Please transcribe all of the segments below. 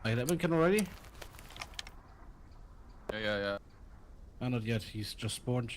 I hit Lincoln already? Yeah. Not yet, he's just spawned.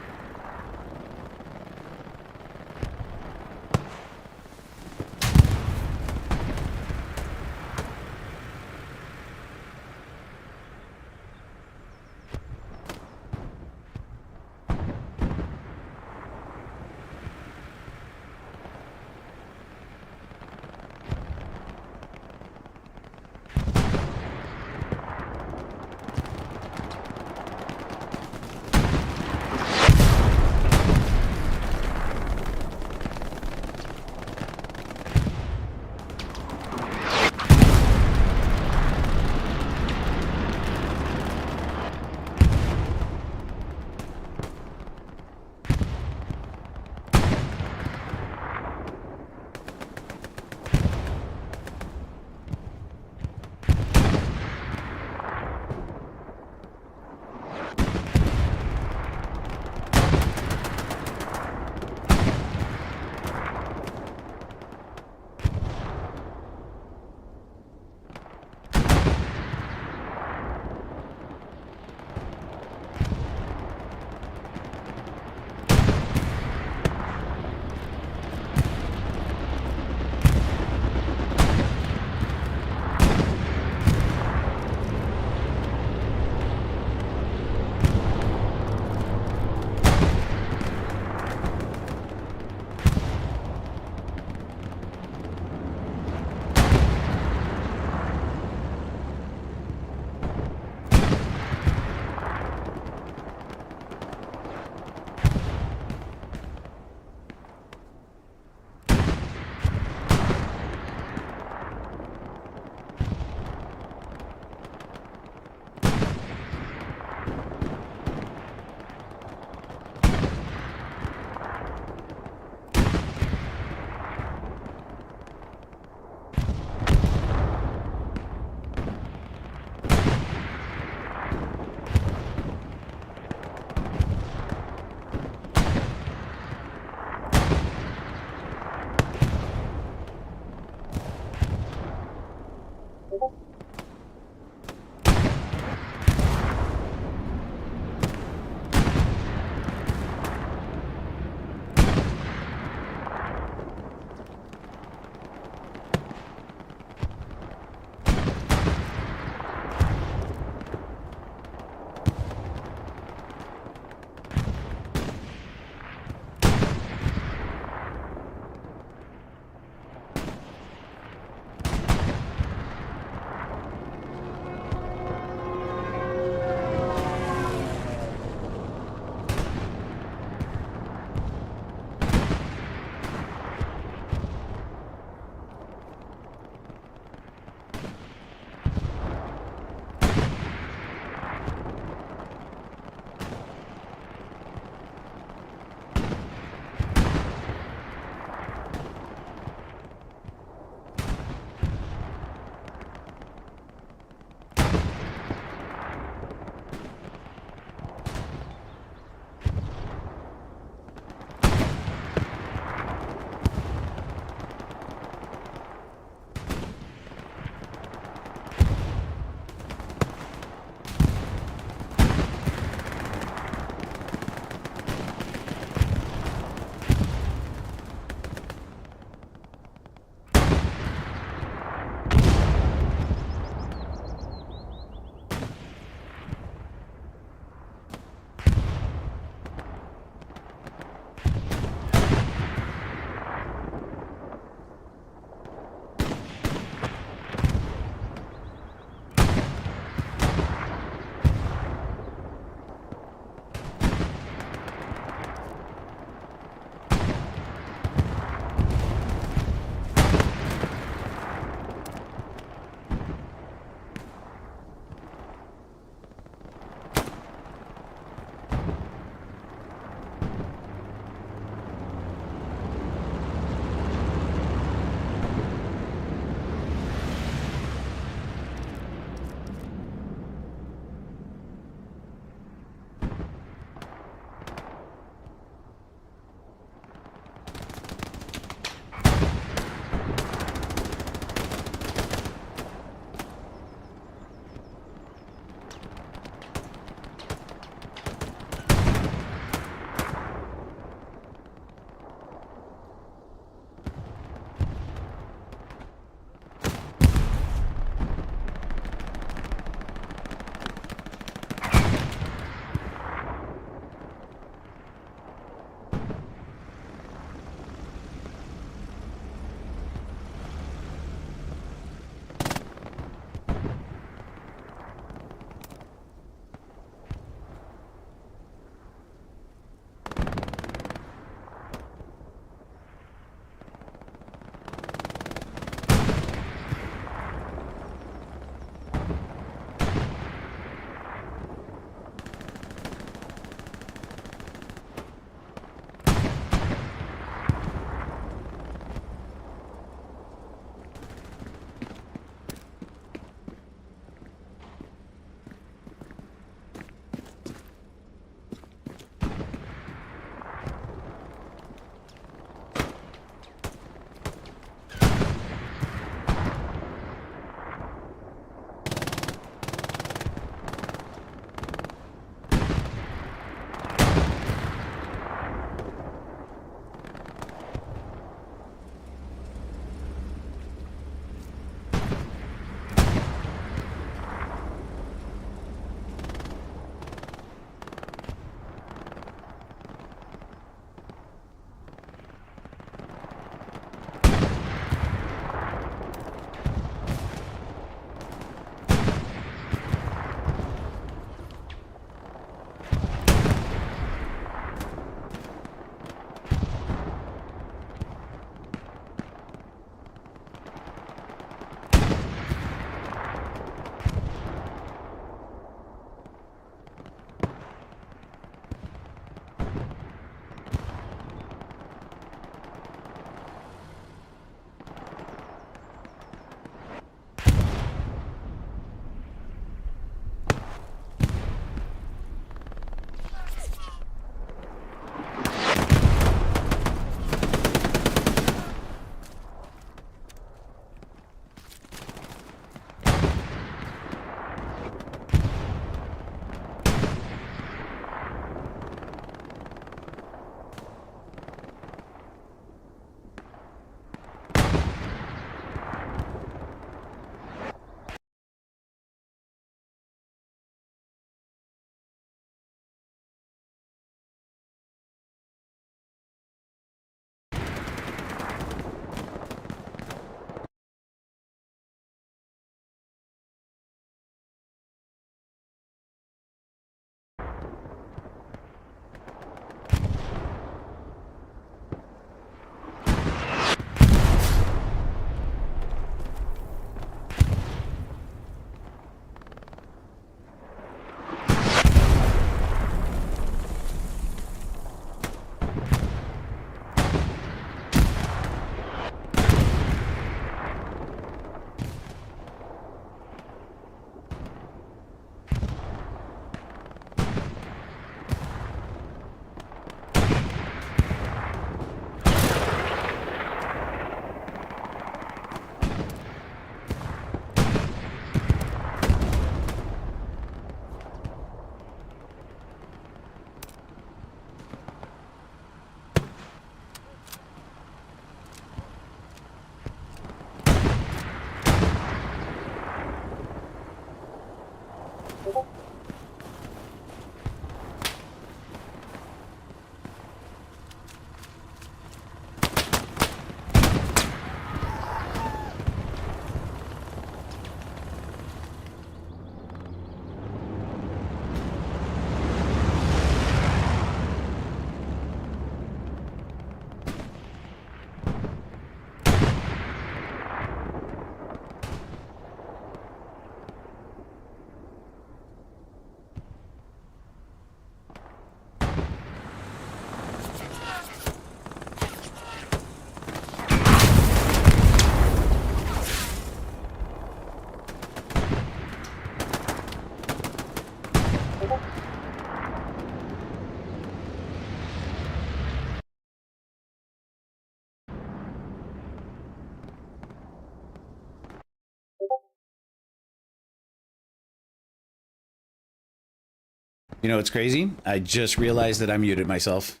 You know what's crazy? I just realized that I muted myself.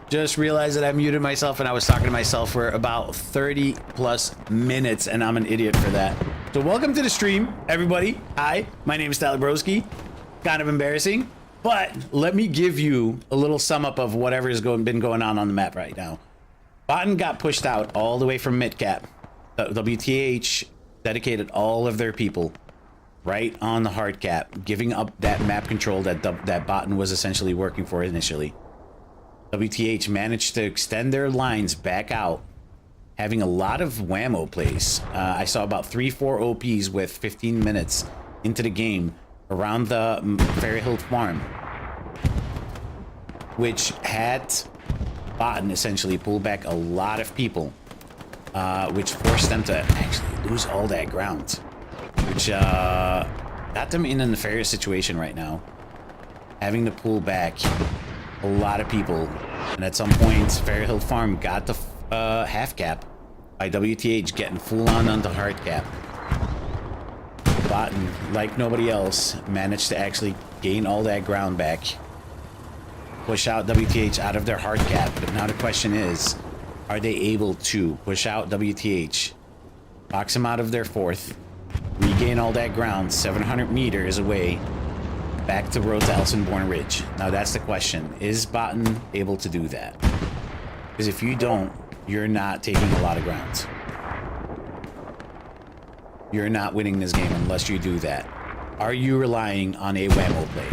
Just realized that I muted myself and I was talking to myself for about 30 plus minutes and I'm an idiot for that. So welcome to the stream, everybody. Hi, my name is Tyler Broski. Kind of embarrassing, but let me give you a little sum up of whatever has been going on the map right now. BOTN got pushed out all the way from midcap. WTH dedicated all of their people right on the hard cap, giving up that map control that BOTN was essentially working for initially. WTH managed to extend their lines back out, having a lot of whammo plays. I saw about 3-4 OPs with 15 minutes into the game around the Fairy Hill farm, which had BOTN essentially pull back a lot of people, which forced them to actually lose all that ground, which got them in a nefarious situation right now, having to pull back a lot of people. And at some point, Fairy Hill Farm got the half cap by WTH getting full on onto hard cap. BOTN, like nobody else, managed to actually gain all that ground back, push out WTH out of their hard cap. But now the question is, are they able to push out WTH, box them out of their fourth, regain all that ground 700 meters away, back to road to Elsenborn Ridge? Now that's the question. Is BOTN able to do that? Because if you don't, you're not taking a lot of ground. You're not winning this game unless you do that. Are you relying on a whammo play?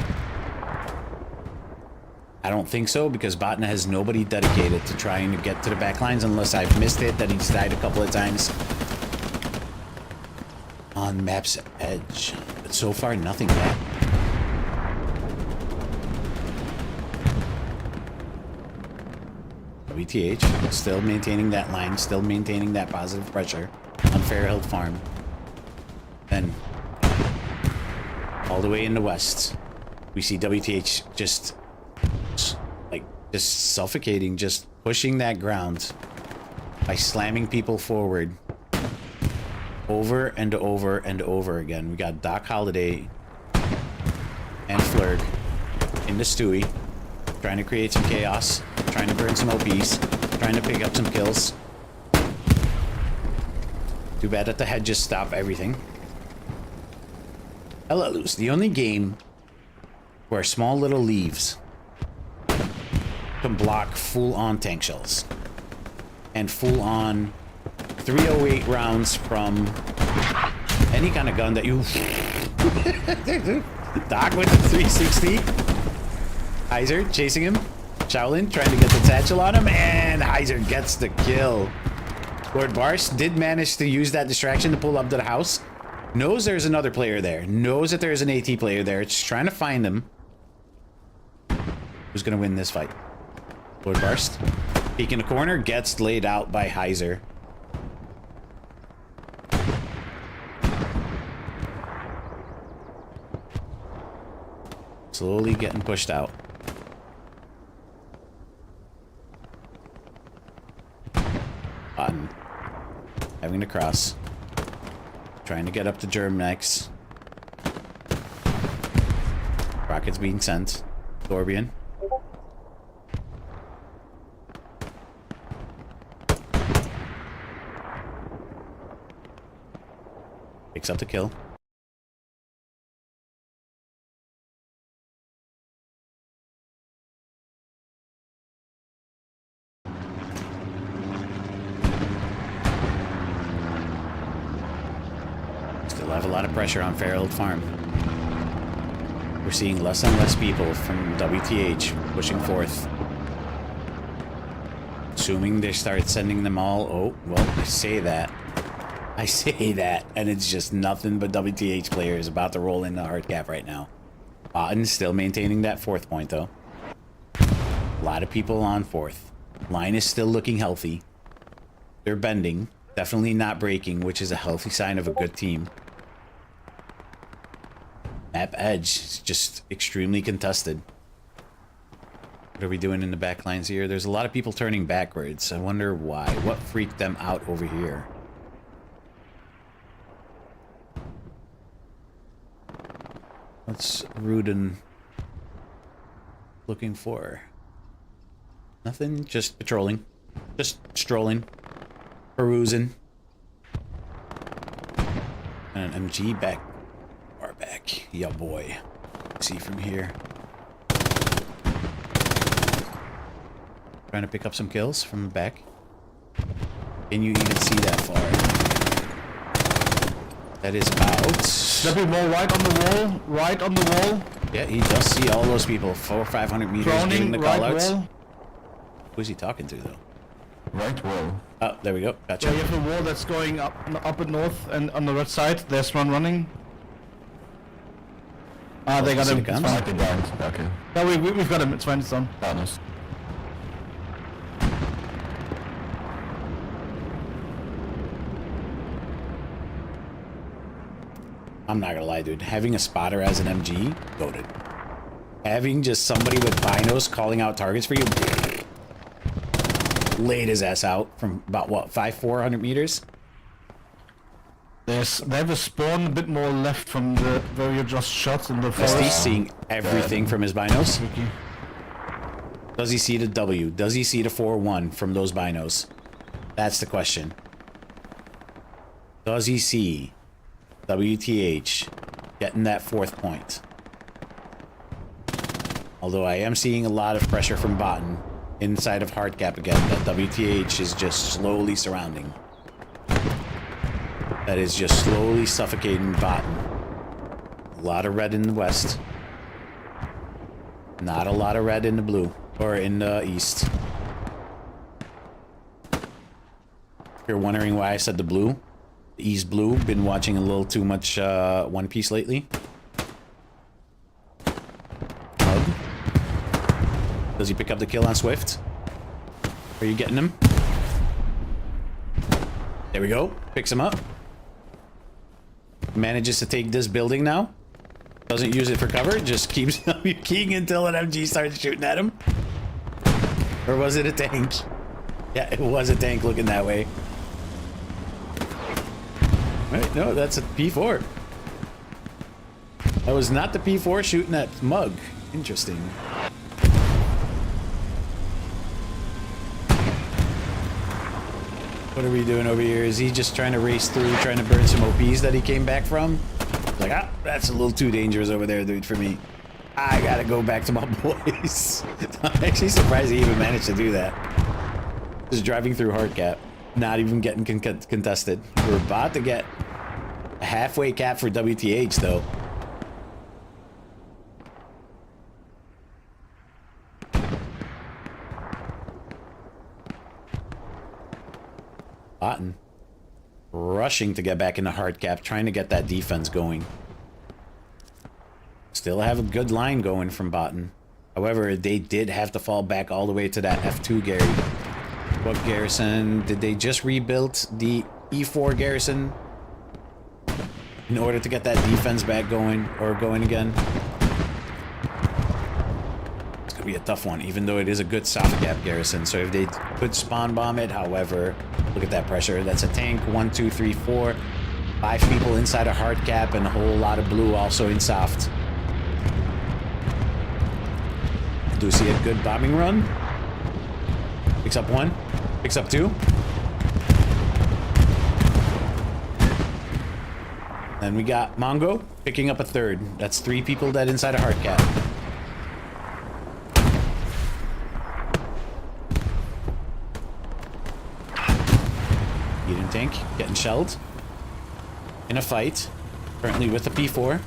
I don't think so, because BOTN has nobody dedicated to trying to get to the back lines, unless I've missed it, that he's died a couple of times on map's edge. But so far, nothing yet. WTH still maintaining that line, still maintaining that positive pressure on Fairhill Farm. Then all the way in the west, we see WTH just suffocating, just pushing that ground by slamming people forward over and over and over again. We got Doc Holliday and Flurg in the Stewie, trying to create some chaos, trying to burn some OPs, trying to pick up some kills. Too bad that the head just stopped everything. I let loose. The only game where small little leaves can block full-on tank shells and full-on 308 rounds from any kind of gun that you... Doc with the 360. Heiser chasing him. Shaolin trying to get the satchel on him, and Heiser gets the kill. Lord Barst did manage to use that distraction to pull up to the house. Knows there's another player there. Knows that there's an AT player there. It's trying to find him. Who's going to win this fight? Lord Barst. Peek in the corner. Gets laid out by Heiser. Slowly getting pushed out. BOTN having to cross. Trying to get up to Germ next. Rockets being sent. Thorbian. Picks up the kill. Still have a lot of pressure on Fairhill Farm. We're seeing less and less people from WTH pushing forth. Assuming they start sending them all... Oh, well, I say that, and it's just nothing but WTH players about to roll in the hard cap right now. BOTN still maintaining that fourth point, though. A lot of people on fourth. Line is still looking healthy. They're bending. Definitely not breaking, which is a healthy sign of a good team. Map edge is just extremely contested. What are we doing in the back lines here? There's a lot of people turning backwards. I wonder why. What freaked them out over here? What's Rudin looking for? Nothing, just patrolling. Just strolling. Perusing. And an MG back. Far back. Yeah, boy. See from here. Trying to pick up some kills from the back. Can you even see that far? That is about... Stepping wall right on the wall. Right on the wall. Yeah, he does see all those people. 400 or 500 meters Droning, doing the right callouts. wall. Who's he talking to, though? Right wall. Oh, there we go. Gotcha. Yeah, you have a wall that's going up and north, and on the red side, there's one running. Ah, they got see him. the It's guns? fine. Okay, down. Okay. Yeah, we've got him. It's fine. It's done. Honest. I'm not gonna lie, dude. Having a spotter as an MG, goated. Having just somebody with binos calling out targets for you, laid his ass out from about, what, 400 meters? They have a spawn a bit more left from the where you just shot in the forest. He's seeing everything from his binos. Tricky. Does he see the W? Does he see the 4-1 from those binos? That's the question. Does he see WTH getting that 4th point? Although I am seeing a lot of pressure from BOTN inside of Hardcap again, that WTH is just slowly surrounding. That is just slowly suffocating BOTN. A lot of red in the west. Not a lot of red in the blue. Or in the east. If you're wondering why I said the blue. The East blue. Been watching a little too much One Piece lately. Mug. Does he pick up the kill on Swift? Are you getting him? There we go. Picks him up. Manages to take this building now. Doesn't use it for cover. Just keeps keying until an MG starts shooting at him. Or was it a tank? Yeah, it was a tank looking that way. Right, no, that's a P4. That was not the P4 shooting at Mug. Interesting. What are we doing over here? Is he just trying to race through, trying to burn some OPs that he came back from? Like, ah, that's a little too dangerous over there, dude, for me. I gotta go back to my boys. I'm actually surprised he even managed to do that. Just driving through Hardcap, not even getting contested. We're about to get a halfway cap for WTH, though. BOTN rushing to get back into Hardcap, trying to get that defense going. Still have a good line going from BOTN. However, they did have to fall back all the way to that F2 Gary. What garrison? Did they just rebuild the E4 garrison in order to get that defense back going, or going again? It's gonna be a tough one, even though it is a good soft gap garrison. So if they could spawn bomb it, however, look at that pressure. That's a tank. 1, 2, 3, 4. 5 people inside a hard cap and a whole lot of blue also in soft. Do we see a good bombing run? Picks up 1. Picks up 2. Then we got Mongo picking up a 3rd. That's 3 people dead inside a hard cap. Eden tank getting shelled in a fight. Currently with the P4.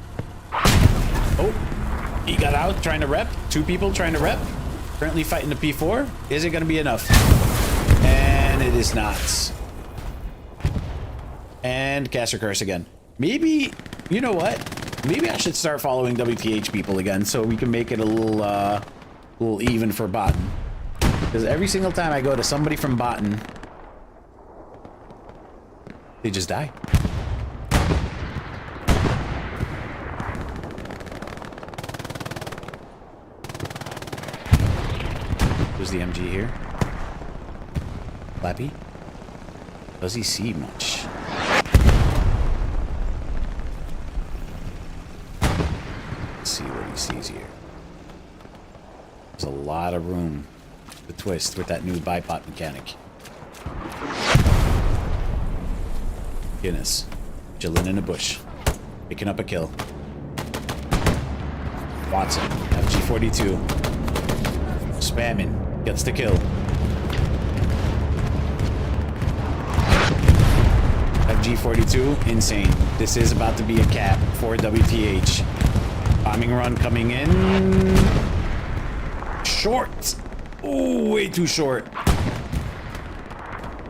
Oh, he got out trying to rep. 2 people trying to rep. Currently fighting the P4. Is it going to be enough? And it is not. And caster curse again. Maybe, you know what? Maybe I should start following WTH people again so we can make it a little even for BOTN. Because every single time I go to somebody from BOTN, they just die. There's the MG here. Flappy. Does he see much? Let's see what he sees here. There's a lot of room to twist with that new bipod mechanic. Guinness. Chilling in a bush. Picking up a kill. Watson. FG42. Spamming. Gets the kill. FG42. Insane. This is about to be a cap for WTH. Bombing run coming in. Short. Ooh, way too short.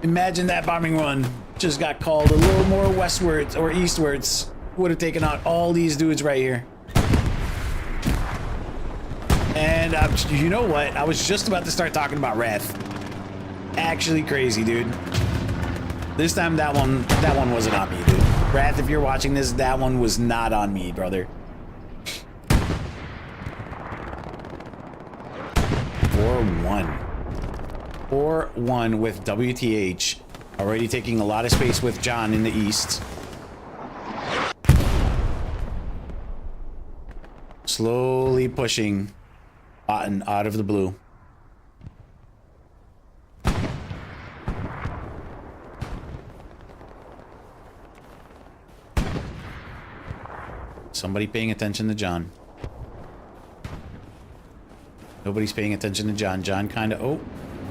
Imagine that bombing run just got called a little more westwards or eastwards. Would have taken out all these dudes right here. And you know what? I was just about to start talking about Wrath. Actually crazy, dude. This time that one wasn't on me, dude. Wrath, if you're watching this, that one was not on me, brother. 4-1. 4-1 with WTH. Already taking a lot of space with John in the east. Slowly pushing BOTN out of the blue. Somebody paying attention to John. Nobody's paying attention to John. John kind of... Oh,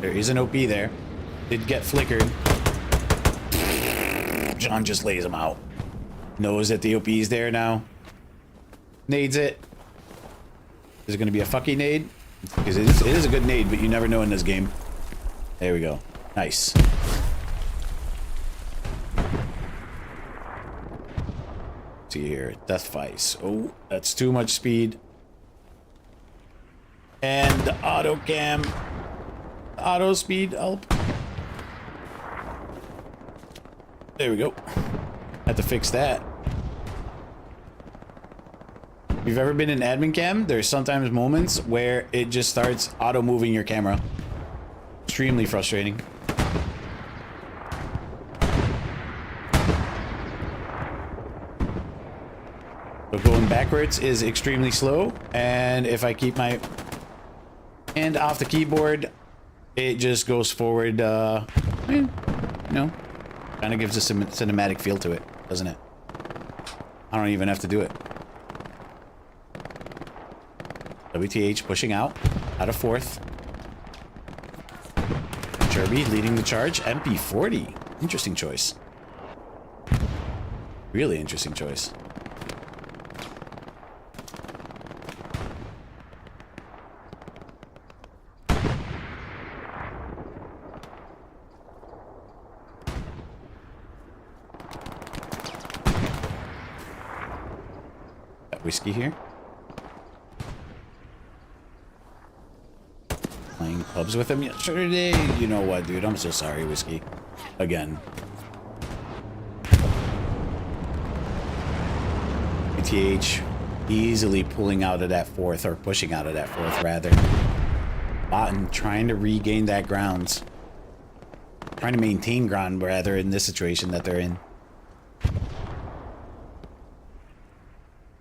there is an OP there. Did get flickered. John just lays him out. Knows that the OP is there now. Nades it. Is it going to be a fucking nade? Because it is a good nade, but you never know in this game. There we go. Nice. See here. Death Vice. Oh, that's too much speed. And the auto cam. Auto speed up. There we go. Had to fix that. If you've ever been in admin cam, there's sometimes moments where it just starts auto moving your camera. Extremely frustrating. But going backwards is extremely slow, and if I keep my hand off the keyboard, it just goes forward, you know, kind of gives a cinematic feel to it, doesn't it? I don't even have to do it. WTH pushing out of fourth. Jerby leading the charge. MP40. Interesting choice. Really interesting choice. Got whiskey here. Playing pubs with him yesterday. You know what, dude? I'm so sorry, Whiskey. Again. BTH easily pulling out of that fourth, or pushing out of that fourth, rather. BOTN trying to regain that ground. Trying to maintain ground, rather, in this situation that they're in.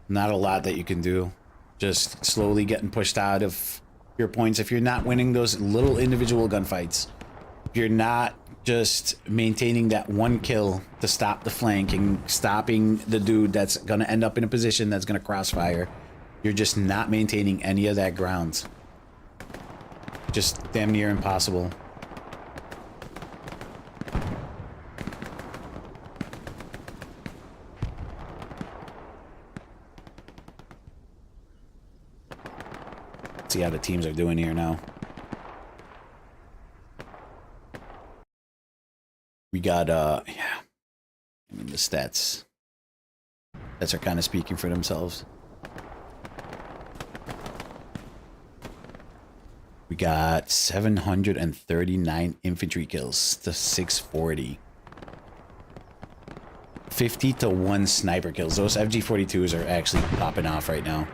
Not a lot that you can do. Just slowly getting pushed out of your points if you're not winning those little individual gunfights. If you're not just maintaining that one kill to stop the flank and stopping the dude that's gonna end up in a position that's gonna crossfire, you're just not maintaining any of that ground. Just damn near impossible. See how the teams are doing here now. We got yeah, I mean the stats are kind of speaking for themselves. We got 739 infantry kills to 640. 50 to 1 sniper kills. Those FG42s are actually popping off right now.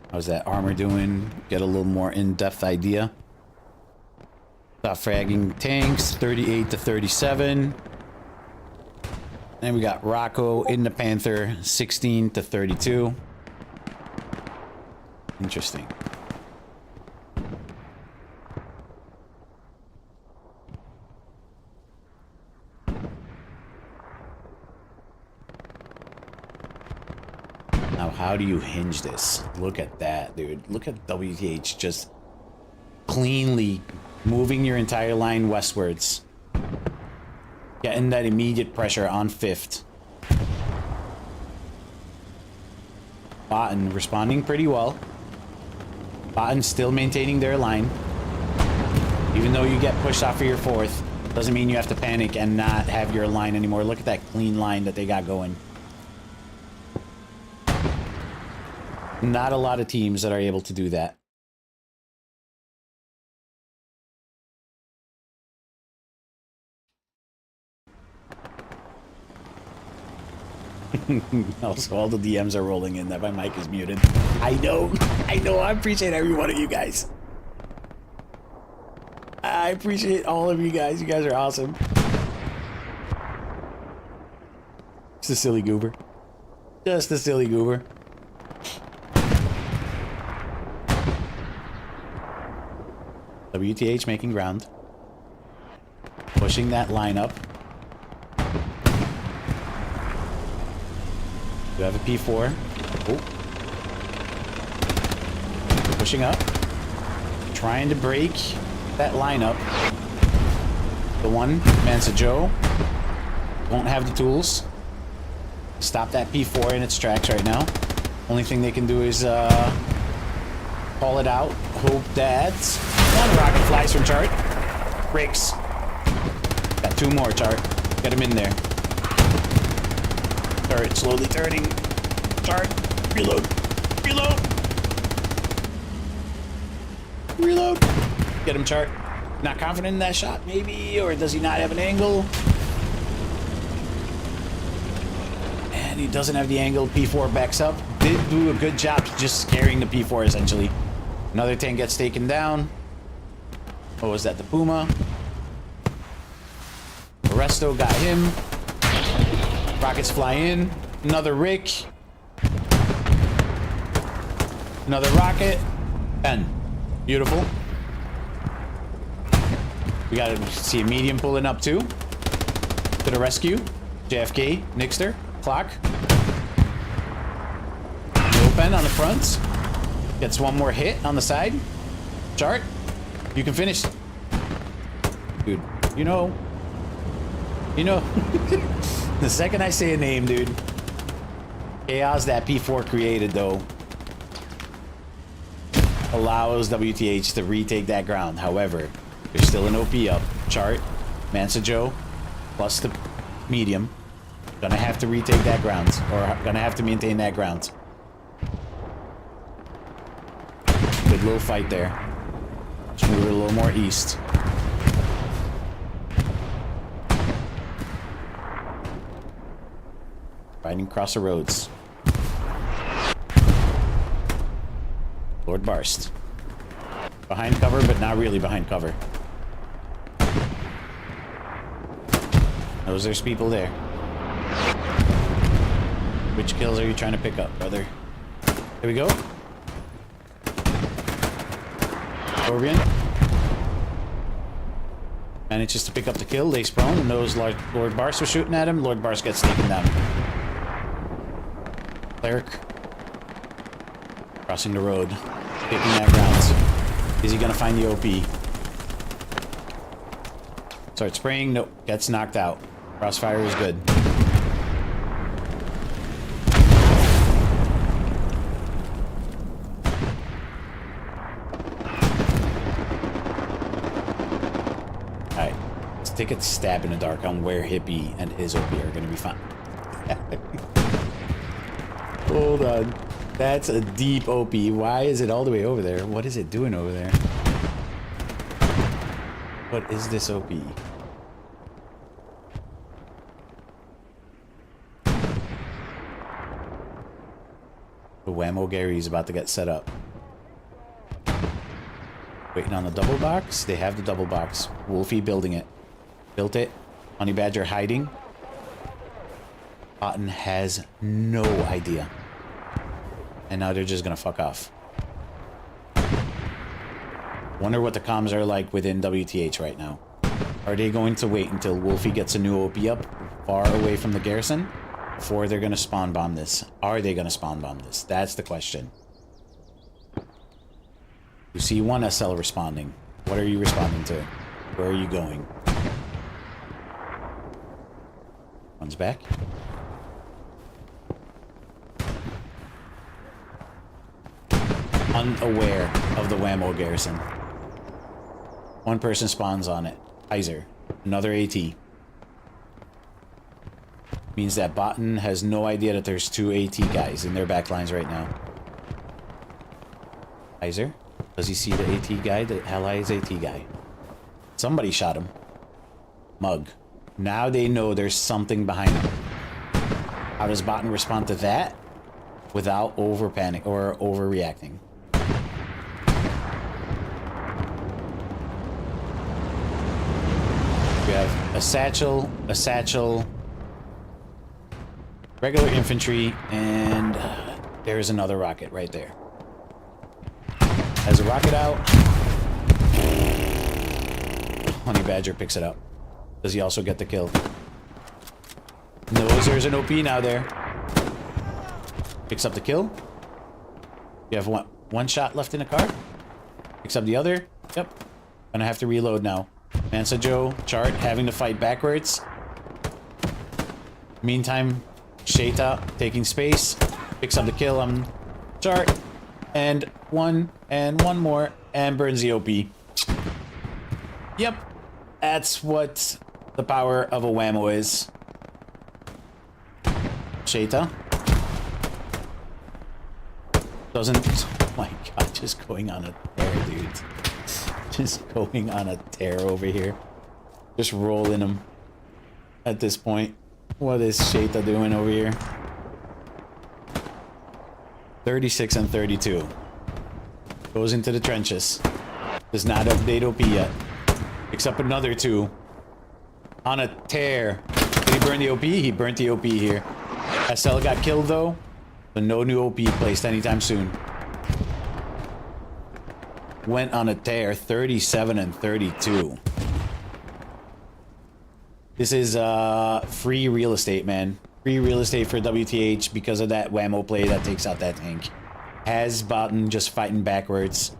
How's that armor doing? Get a little more in-depth idea. Stop fragging tanks, 38 to 37. And we got Rocco in the Panther, 16 to 32. Interesting. Now, how do you hinge this? Look at that, dude. Look at WTH just cleanly moving your entire line westwards. Getting that immediate pressure on 5th. BOTN responding pretty well. BOTN still maintaining their line. Even though you get pushed off of your 4th, doesn't mean you have to panic and not have your line anymore. Look at that clean line that they got going. Not a lot of teams that are able to do that. Also, all the DMs are rolling in that my mic is muted. I know, I appreciate every one of you guys. I appreciate all of you guys. You guys are awesome. Just a silly goober. Just a silly goober. WTH making ground. Pushing that line up. You have a P4. Oh. Pushing up. Trying to break that lineup. The one, Mansa Joe, won't have the tools. Stop that P4 in its tracks right now. Only thing they can do is call it out. Hope that one rocket flies from Chart. Breaks. Got 2 more, Chart. Get him in there. Turret slowly turning. Chart. Reload. Reload. Reload. Get him, Chart. Not confident in that shot, maybe, or does he not have an angle? And he doesn't have the angle. P4 backs up. Did do a good job just scaring the P4 essentially. Another tank gets taken down. What was that? The Puma. Resto got him. Rockets fly in. Another Rick. Another rocket. 10. Beautiful. We gotta see a medium pulling up too. To the rescue. JFK. Nixter. Clock. Open on the front. Gets one more hit on the side. Chart. You can finish. Dude, you know. The second I say a name, dude. Chaos that P4 created, though, allows WTH to retake that ground. However, there's still an OP up. Chart. Mansa Joe. Plus the medium. Gonna have to retake that ground. Or gonna have to maintain that ground. Good little fight there. Just move it a little more east. Riding across the roads. Lord Barst. Behind cover, but not really behind cover. Knows there's people there. Which kills are you trying to pick up, brother? Here we go. Orbian manages to pick up the kill. Lays prone. Knows Lord Barst was shooting at him. Lord Barst gets taken down. Cleric crossing the road, picking that ground. Is he gonna find the OP? Starts spraying. Nope. Gets knocked out. Crossfire is good. Take a stab in the dark on where Hippie and his OP are going to be fine. Hold on. That's a deep OP. Why is it all the way over there? What is it doing over there? What is this OP? The Whammo Gary is about to get set up. Waiting on the double box. They have the double box. Wolfie building it. Built it. Honey Badger hiding. BOTN has no idea. And now they're just gonna fuck off. Wonder what the comms are like within WTH right now. Are they going to wait until Wolfie gets a new OP up far away from the garrison? Before they're gonna spawn bomb this? Are they gonna spawn bomb this? That's the question. You see one SL responding. What are you responding to? Where are you going? One's back. Unaware of the Whammo garrison. One person spawns on it. Heiser. Another AT. Means that BOTN has no idea that there's 2 AT guys in their backlines right now. Heiser? Does he see the AT guy? The Allies AT guy? Somebody shot him. Mug. Now they know there's something behind him. How does BOTN respond to that? Without over panic or overreacting. We have a satchel, regular infantry, and there's another rocket right there. Has a rocket out. Honey Badger picks it up. Does he also get the kill? Knows there's an OP now there. Picks up the kill. You have one shot left in the car. Picks up the other. Yep. Gonna have to reload now. Mansa Joe, Chart, having to fight backwards. Meantime, Sheta taking space. Picks up the kill on Chart. And one more. And burns the OP. Yep. That's what the power of a Whammo is. Sheta. Doesn't... Oh my god, just going on a tear, dude. Just going on a tear over here. Just rolling him at this point. What is Sheta doing over here? 36 and 32. Goes into the trenches. Does not update OP yet. Picks up another 2. On a tear. Did he burn the OP? He burnt the OP here. SL got killed though. But no new OP placed anytime soon. Went on a tear. 37 and 32. This is free real estate, man. Free real estate for WTH because of that Whammo play that takes out that tank. Has BOTN just fighting backwards.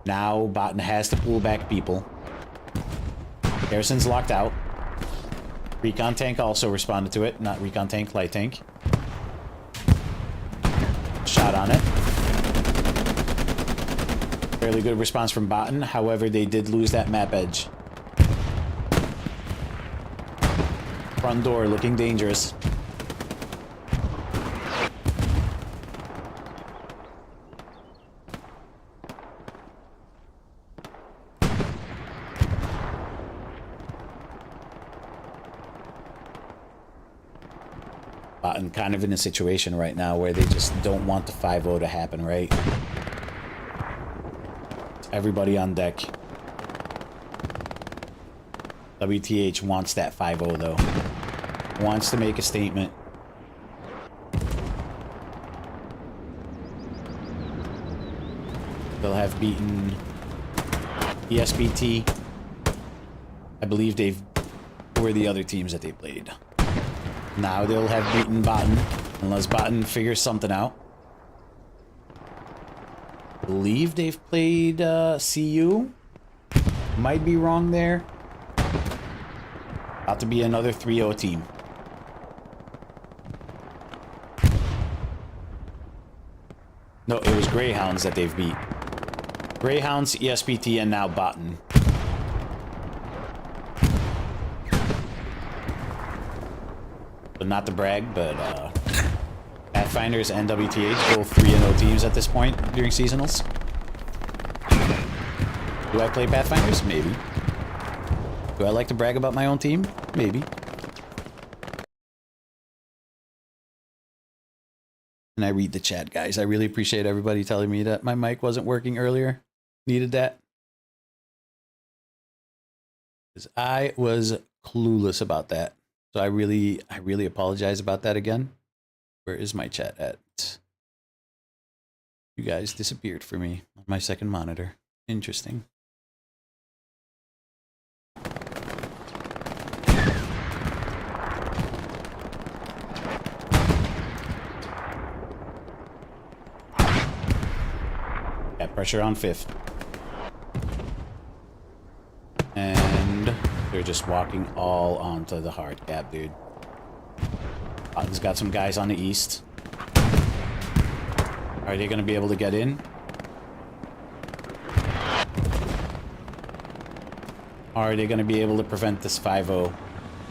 Now BOTN has to pull back people. Garrison's locked out. Recon tank also responded to it. Not recon tank, light tank. Shot on it. Fairly good response from BOTN. However, they did lose that map edge. Front door looking dangerous. BOTN kind of in a situation right now where they just don't want the 5-0 to happen, right? Everybody on deck. WTH wants that 5-0 though. Wants to make a statement. They'll have beaten ESBT. I believe they've... Who were the other teams that they played? Now they'll have beaten BOTN, unless BOTN figures something out. I believe they've played CU. Might be wrong there. About to be another 3-0 team. No, it was Greyhounds that they've beat. Greyhounds, ESBT, and now BOTN. But not to brag, but Pathfinders and WTH, both 3-0 teams at this point during seasonals. Do I play Pathfinders? Maybe. Do I like to brag about my own team? Maybe. And I read the chat, guys. I really appreciate everybody telling me that my mic wasn't working earlier. Needed that. Because I was clueless about that. So I really apologize about that again. Where is my chat at? You guys disappeared for me on my second monitor. Interesting. Got pressure on 5th. And they're just walking all onto the hard cap, dude. He's got some guys on the east. Are they going to be able to get in? Are they going to be able to prevent this 5-0?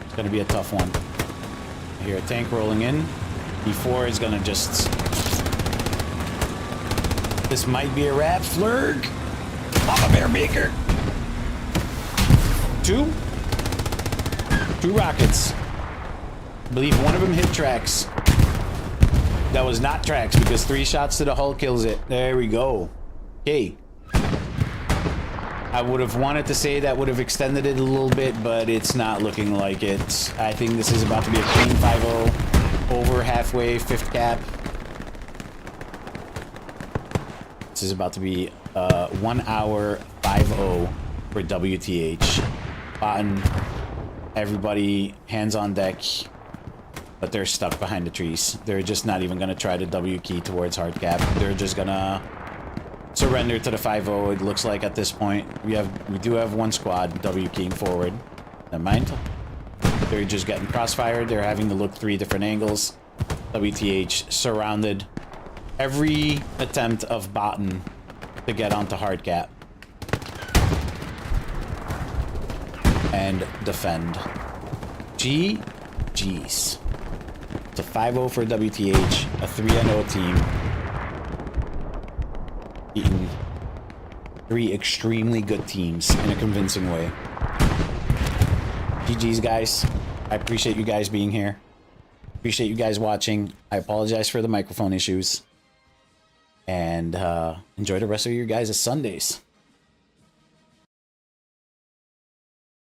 It's going to be a tough one. I hear a tank rolling in. E4 is going to just... This might be a wrap. Flurg! Mama Bear Baker! 2 rockets. I believe one of them hit tracks. That was not tracks because 3 shots to the hull kills it. There we go. Okay. I would have wanted to say that would have extended it a little bit, but it's not looking like it. I think this is about to be a clean 5-0. Over halfway, 5th cap. This is about to be 1 hour 5-0 for WTH. BOTN, everybody hands on deck, but they're stuck behind the trees. They're just not even gonna try to W key towards hard cap. They're just gonna surrender to the 5-0. It looks like at this point we do have one squad W keying forward. Never mind. They're just getting crossfired. They're having to look 3 different angles. WTH surrounded. Every attempt of BOTN to get onto hard cap and defend. GG's. It's a 5-0 for WTH, a 3-0 team. Beating 3 extremely good teams in a convincing way. GG's, guys. I appreciate you guys being here. Appreciate you guys watching. I apologize for the microphone issues. And enjoy the rest of your guys' Sundays.